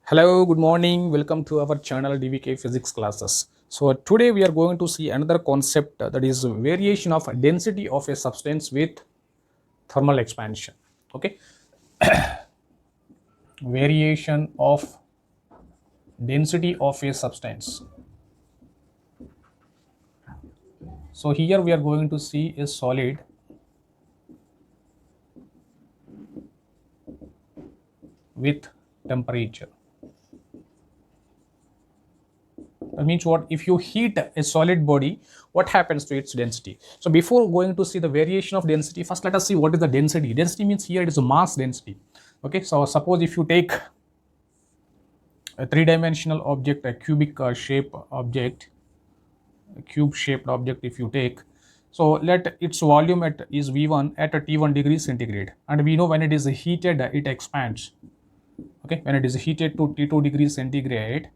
Hello, good morning. Welcome to our channel DVK Physics classes. So today we are going to see another concept that is variation of density of a substance with thermal expansion. Okay, variation of density of a substance. So here we are going to see a solid with temperature. That means what? If you heat a solid body, what happens to its density? So before going to see the variation of density, first let us see what is the density. Density means here it is a mass density. Okay, so suppose if you take a three-dimensional object, a cubic shape object, a cube shaped object, if you take, so let its volume is V1 at a T1 degree centigrade, and we know when it is heated it expands. Okay, when it is heated to T2 degrees centigrade,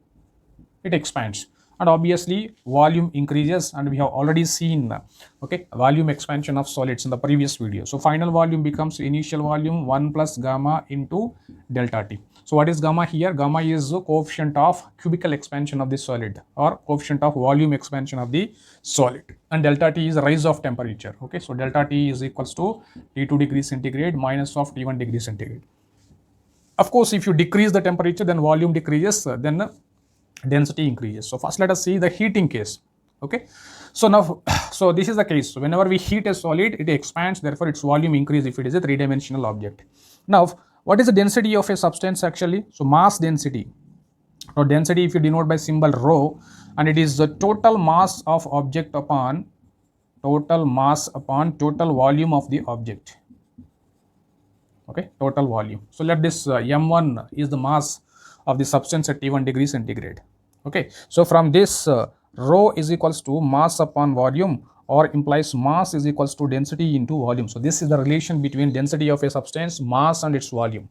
it expands, and obviously volume increases, and we have already seen volume expansion of solids in the previous video. So final volume becomes initial volume 1 plus gamma into delta T. So what is gamma here? Gamma is the coefficient of cubical expansion of the solid, or coefficient of volume expansion of the solid, and delta T is rise of temperature. Okay, so delta T is equals to T2 degree centigrade minus of T1 degree centigrade. Of course, if you decrease the temperature, then volume decreases, then density increases. So first let us see the heating case. Okay, so now so this is the case. So whenever we heat a solid, it expands, therefore its volume increase if it is a three-dimensional object. Now what is the density of a substance actually? So mass density, or density if you denote by symbol rho, and it is the total mass of object upon total volume of the object. Okay, total volume. So let this m1 is the mass of the substance at T1 degree centigrade. Okay, so from this rho is equals to mass upon volume, or implies mass is equals to density into volume. So this is the relation between density of a substance, mass, and its volume.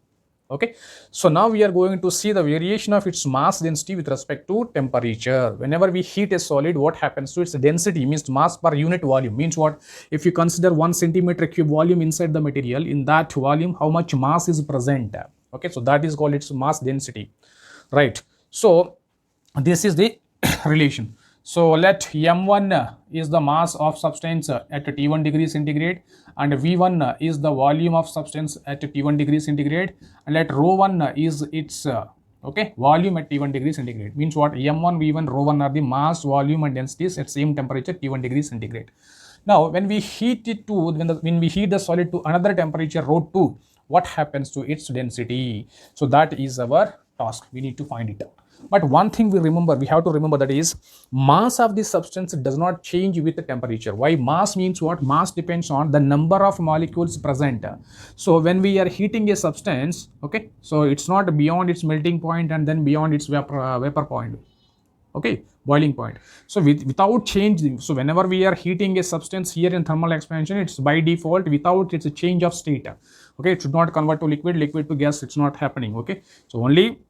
Okay, so now we are going to see the variation of its mass density with respect to temperature. Whenever we heat a solid, what happens to its density? Means mass per unit volume. Means what? If you consider 1 centimeter cube volume inside the material, in that volume how much mass is present? Okay, so that is called its mass density, right? So this is the relation. So let m1 is the mass of substance at T1 degree centigrade, and v1 is the volume of substance at T1 degree centigrade, and let rho1 is its volume at T1 degree centigrade. Means what? m1, v1, rho1 are the mass, volume, and densities at same temperature T1 degree centigrade. Now when we heat it to when we heat the solid to another temperature rho2, what happens to its density? So that is our task. We need to find it out. But one thing we have to remember, that is mass of the substance does not change with the temperature. Why? Mass means what? Mass depends on the number of molecules present. So when we are heating a substance, okay, so it's not beyond its melting point and then beyond its vapor point. Okay, boiling point. So without changing, so whenever we are heating a substance here in thermal expansion, it's by default without its change of state. Okay, it should not convert to liquid to gas. It's not happening. Okay, so only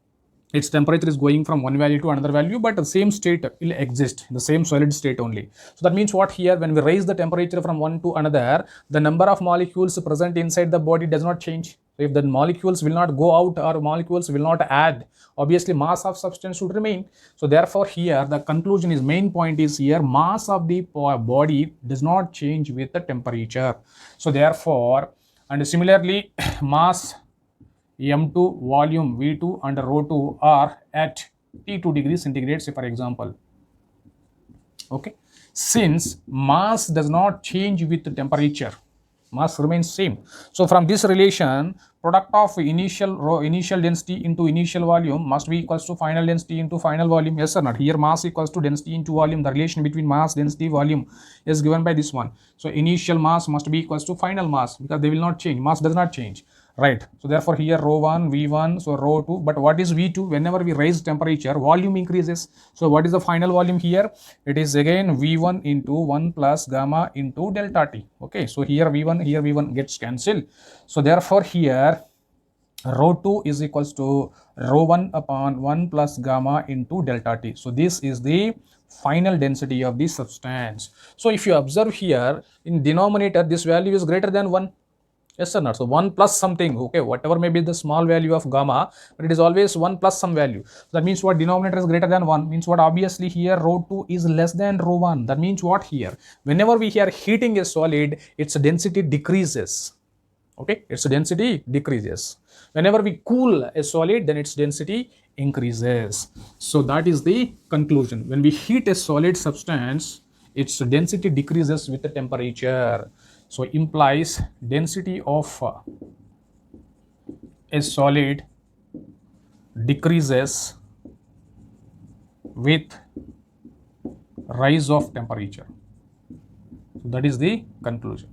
its temperature is going from one value to another value, but the same state will exist, the same solid state only. So that means what? Here when we raise the temperature from one to another, the number of molecules present inside the body does not change. So if the molecules will not go out or molecules will not add, obviously mass of substance should remain. So therefore here the conclusion is, main point is here, mass of the body does not change with the temperature. So therefore, and similarly mass m2, volume v2, and rho2 are at T2 degrees centigrade, say for example. Okay, since mass does not change with the temperature, mass remains same. So from this relation, product of initial density into initial volume must be equals to final density into final volume. Yes or not? Here mass equals to density into volume. The relation between mass, density, volume is given by this one. So initial mass must be equals to final mass, because they will not change. Mass does not change, right? So therefore here rho1, v1, so rho2. But what is v2? Whenever we raise temperature, volume increases. So what is the final volume here? It is again v1 into 1 plus gamma into delta T. Okay, so here v1 gets cancelled. So therefore here rho2 is equals to rho1 upon 1 plus gamma into delta T. So this is the final density of the substance. So if you observe here in denominator, this value is greater than 1. Yes or not? So 1 plus something, okay, whatever may be the small value of gamma, but it is always 1 plus some value. So that means what? Denominator is greater than 1, means what? Obviously here rho 2 is less than rho 1. That means what here? Whenever we are heating a solid, its density decreases. Okay, its density decreases. Whenever we cool a solid, then its density increases. So that is the conclusion. When we heat a solid substance, its density decreases with the temperature. So implies density of a solid decreases with rise of temperature. So that is the conclusion.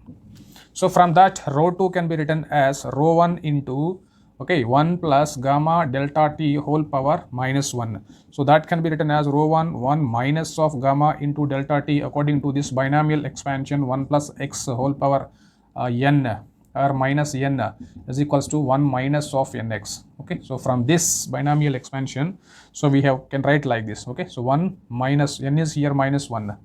So from that, rho 2 can be written as rho 1 into, okay, 1 plus gamma delta T whole power minus 1. So that can be written as rho 1 minus of gamma into delta T according to this binomial expansion 1 plus x whole power n or minus n is equals to 1 minus of nx. Okay, so from this binomial expansion, so we can write like this. Okay, so 1 minus n is here minus 1.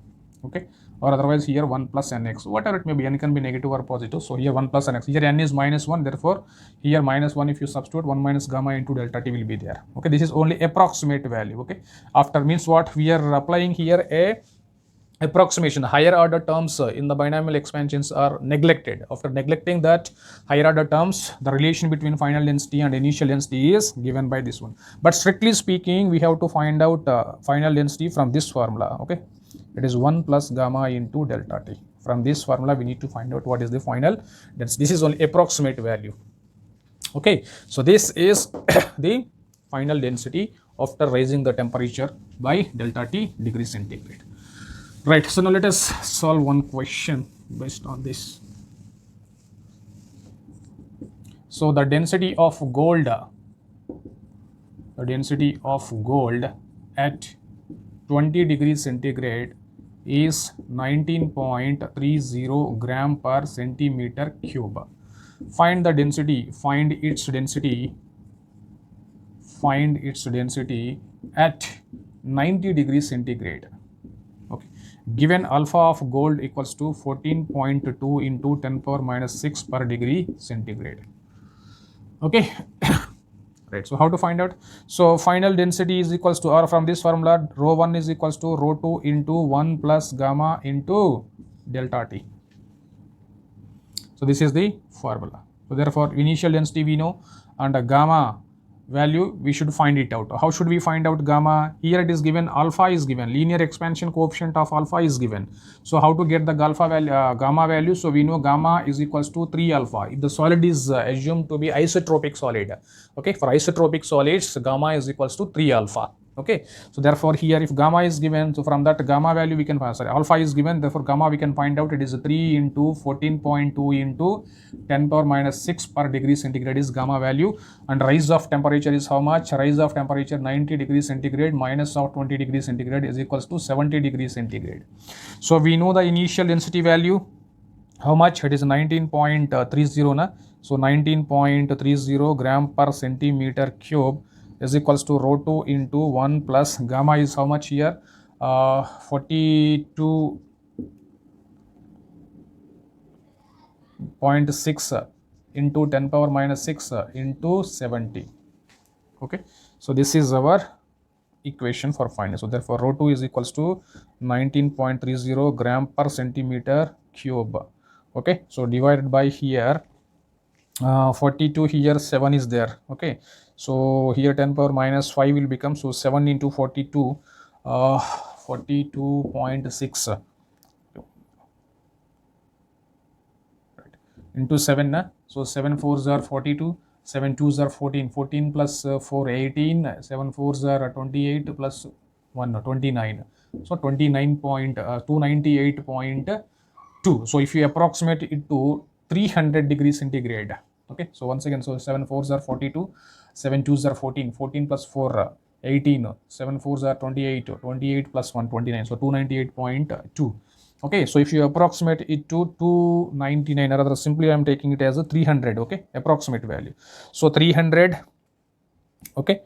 Okay, or otherwise here 1 plus nx, whatever it may be, n can be negative or positive. So here 1 plus nx, here n is minus 1, therefore here minus 1, if you substitute 1 minus gamma into delta T will be there. Okay, this is only approximate value. Okay, after means what? We are applying here a approximation. Higher order terms in the binomial expansions are neglected. After neglecting that higher order terms, the relation between final density and initial density is given by this one. But strictly speaking, we have to find out final density from this formula. Okay, it is 1 plus gamma into delta T. From this formula, we need to find out what is the final density. This is only approximate value. Okay, so this is the final density after raising the temperature by delta T degrees centigrade. Right, so now let us solve one question based on this. So the density of gold at 20 degrees centigrade is 19.30 gram per centimeter cube. Find the density, find its density at 90 degrees centigrade. Okay, given alpha of gold equals to 14.2 into 10 power minus 6 per degree centigrade. Okay, right, so how to find out? So final density is equals to, or from this formula, rho 1 is equals to rho 2 into 1 plus gamma into delta T. So this is the formula. So therefore initial density we know, and gamma value we should find it out. How should we find out gamma? Here it is given, alpha is given, linear expansion coefficient of alpha is given. So how to get the gamma value? So we know gamma is equals to 3 alpha if the solid is assumed to be isotropic solid. Okay, for isotropic solids, gamma is equals to 3 alpha. Okay, so therefore here if gamma is given, so from that gamma value we can find, sorry, alpha is given, therefore gamma we can find out it is 3 into 14.2 into 10 power minus 6 per degree centigrade is gamma value. And rise of temperature is how much? Rise of temperature 90 degrees centigrade minus of 20 degrees centigrade is equals to 70 degrees centigrade. So we know the initial density value, how much? It is 19.30 na. So 19.30 gram per centimeter cube is equals to rho 2 into 1 plus gamma is how much here? 42.6 into 10 power minus 6 into 70. Okay, so this is our equation for finding. So therefore rho 2 is equals to 19.30 gram per centimeter cube. Okay, so divided by here 42, here 7 is there. Okay, so here 10 power minus 5 will become, so 7 into 42, 42.6 into 7 na? So 7 4s are 42, 7 2s are 14, 14 plus 4 18, 7 4s are 28 plus 1 29, so 298.2. So if you approximate it to 300 degrees centigrade. Okay, so once again, so 7 4s are 42, 7 2s are 14, 14 plus 4 18, 7 4s are 28, 28 plus 1 29, so 298.2. Okay, so if you approximate it to 299, or rather simply I am taking it as a 300. Okay, approximate value. So 300, okay,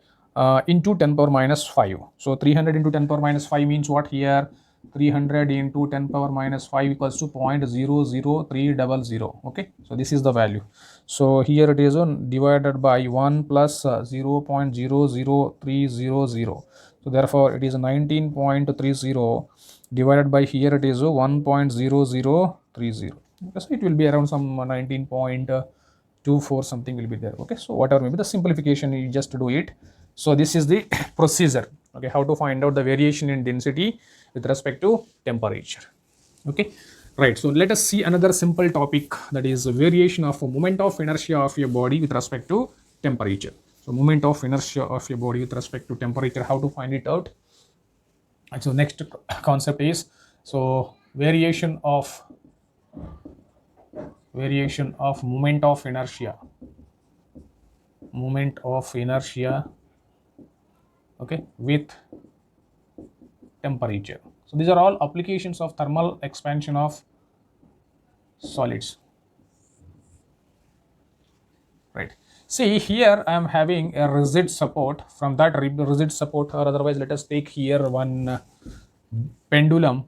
into 10 power minus 5. So 300 into 10 power minus 5 means what here? 300 into 10 power minus 5 equals to 0.00300. Okay, so this is the value. So here it is divided by 1 plus 0.00300. So therefore it is 19.30 divided by here it is 1.0030. Okay, so it will be around some 19.24 something will be there. Okay, so whatever maybe the simplification, you just do it. So this is the procedure. Okay, how to find out the variation in density with respect to temperature. Okay, right. So let us see another simple topic, that is variation of moment of inertia of your body with respect to temperature. So moment of inertia of your body with respect to temperature, how to find it out. And so next concept is, so variation of moment of inertia, okay, with temperature. So these are all applications of thermal expansion of solids, right? See here I am having a rigid support. From that rigid support, or otherwise let us take here one pendulum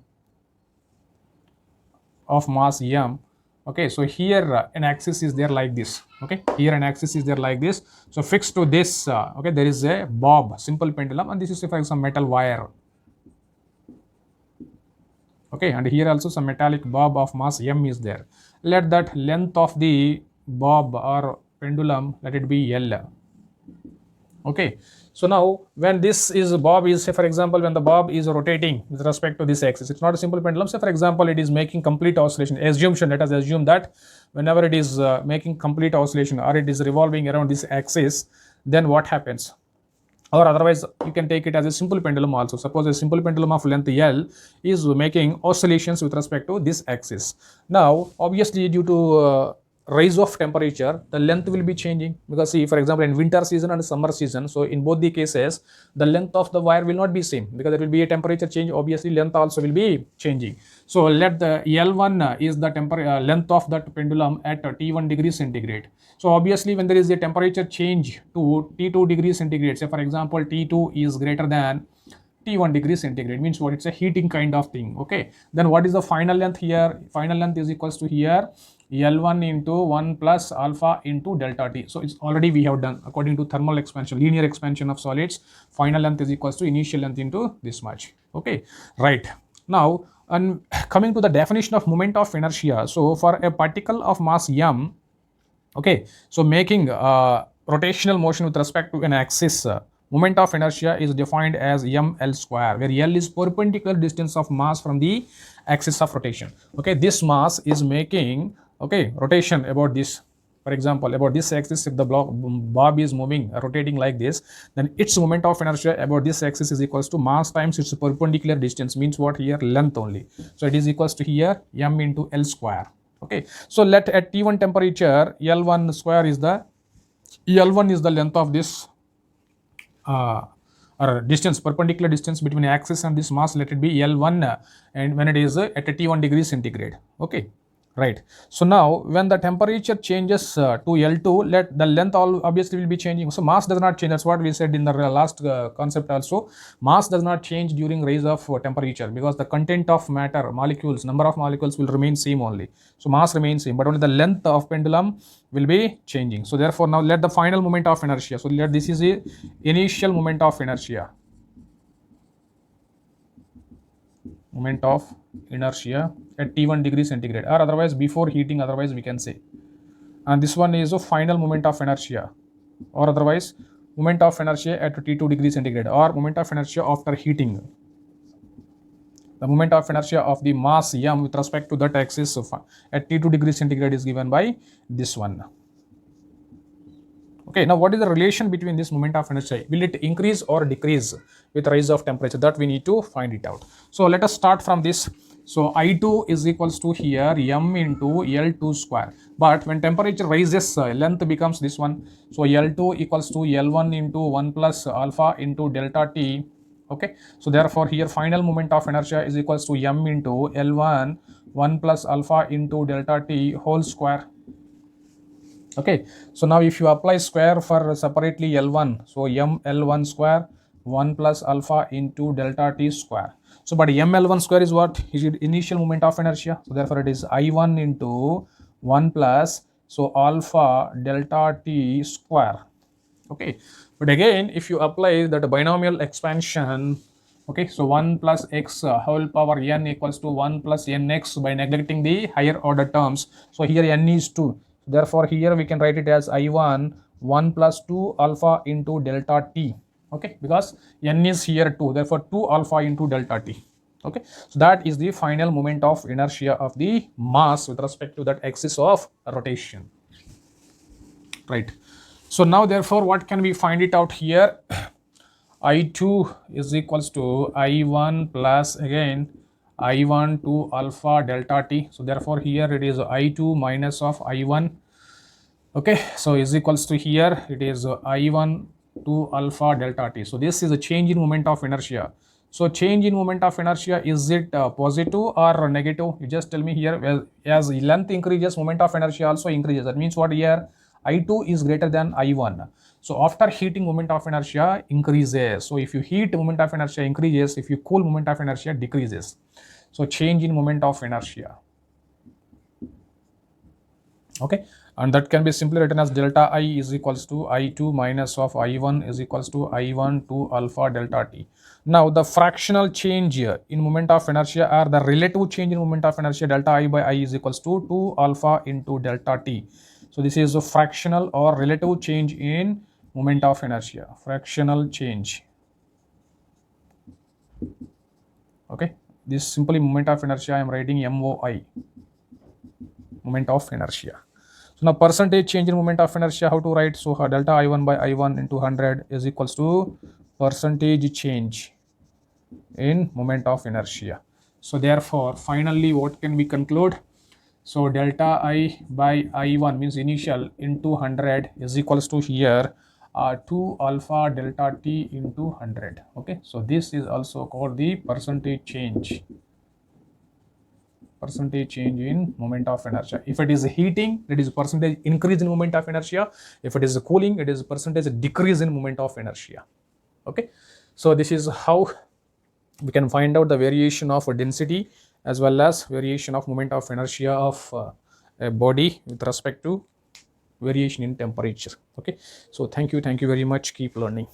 of mass m. Okay, so here an axis is there like this. Okay, here an axis is there like this. So fixed to this, okay, there is a bob, simple pendulum, and this is for some metal wire. Okay, and here also some metallic bob of mass m is there. Let that length of the bob or pendulum, let it be L. Okay, so now when this is bob is, say for example, when the bob is rotating with respect to this axis, it's not a simple pendulum. Say for example, it is making complete oscillation. Assumption, let us assume that whenever it is making complete oscillation, or it is revolving around this axis, then what happens? Or otherwise you can take it as a simple pendulum also. Suppose a simple pendulum of length L is making oscillations with respect to this axis. Now obviously due to rise of temperature, the length will be changing, because see for example in winter season and summer season, so in both the cases the length of the wire will not be same, because there will be a temperature change. Obviously length also will be changing. So let the L1 is the length of that pendulum at T1 degree centigrade. So obviously when there is a temperature change to T2 degree centigrade, say for example T2 is greater than T1 degree centigrade, means what, it's a heating kind of thing. Okay, then what is the final length here? Final length is equals to here L1 into 1 plus alpha into delta T. So it's already we have done according to thermal expansion, linear expansion of solids. Final length is equals to initial length into this much. Okay, right. Now, and coming to the definition of moment of inertia. So for a particle of mass m, okay, so making rotational motion with respect to an axis, moment of inertia is defined as ml square, where L is perpendicular distance of mass from the axis of rotation. Okay, this mass is making, okay, rotation about this. For example, about this axis, if the bob is moving, rotating like this, then its moment of inertia about this axis is equals to mass times its perpendicular distance, means what, here length only. So it is equals to here m into L square. Okay, so let at T1 temperature, L1 square is the, L1 is the length of this or distance, perpendicular distance between axis and this mass, let it be L1, and when it is at a T1 degree centigrade. Okay, right. So now when the temperature changes to L2, let the length all obviously will be changing. So mass does not change. That's what we said in the last concept also. Mass does not change during rise of temperature, because the content of matter, molecules, number of molecules will remain same only. So mass remains same, but only the length of pendulum will be changing. So therefore now let the final moment of inertia. So let this is a initial moment of inertia. Moment of inertia at T1 degree centigrade, or otherwise before heating, otherwise we can say. And this one is a final moment of inertia, or otherwise moment of inertia at T2 degree centigrade, or moment of inertia after heating. The moment of inertia of the mass m with respect to that axis at T2 degree centigrade is given by this one. Okay, now what is the relation between this moment of inertia? Will it increase or decrease with rise of temperature? That we need to find it out. So let us start from this. So I2 is equals to here m into L2 square. But when temperature rises, length becomes this one. So L2 equals to L1 into 1 plus alpha into delta T. Okay, so therefore here final moment of inertia is equals to m into L1 1 plus alpha into delta T whole square. Okay, so now if you apply square for separately L1, so m L1 square 1 plus alpha into delta T square. So but ml1 square is what? Is it initial moment of inertia? So therefore it is I1 into 1 plus, so alpha delta t square. Okay, but again if you apply that binomial expansion, okay, so 1 plus x whole power n equals to 1 plus nx by neglecting the higher order terms. So here n is 2, therefore here we can write it as I1 1 plus 2 alpha into delta t. Okay, because n is here 2, therefore 2 alpha into delta t. Okay, so that is the final moment of inertia of the mass with respect to that axis of rotation, right? So now therefore what can we find it out here? I2 is equals to I1 plus again I1 to alpha delta t. So therefore here it is I2 minus of I1. Okay, so is equals to here it is I1 to alpha delta t. So this is a change in moment of inertia. So change in moment of inertia, is it positive or negative? You just tell me here. Well, as length increases, moment of inertia also increases. That means what here? I2 is greater than I1. So after heating, moment of inertia increases. So if you heat, moment of inertia increases. If you cool, moment of inertia decreases. So change in moment of inertia. Okay, and that can be simply written as delta I is equals to I2 minus of I1 is equals to I1 to alpha delta t. Now the fractional change here in moment of inertia, or the relative change in moment of inertia, delta I by I is equals to 2 alpha into delta t. So this is a fractional or relative change in moment of inertia, fractional change. Okay, this simply moment of inertia I am writing MOI, moment of inertia. So now percentage change in moment of inertia, how to write? So delta I1 by I1 into 100 is equals to percentage change in moment of inertia. So therefore finally what can we conclude? So delta I by I1 means initial into 100 is equals to here 2 alpha delta t into 100. Okay, so this is also called the percentage change in moment of inertia. If it is heating, it is percentage increase in moment of inertia. If it is cooling, it is percentage decrease in moment of inertia. Okay, so this is how we can find out the variation of density as well as variation of moment of inertia of a body with respect to variation in temperature. Okay, so thank you very much, keep learning.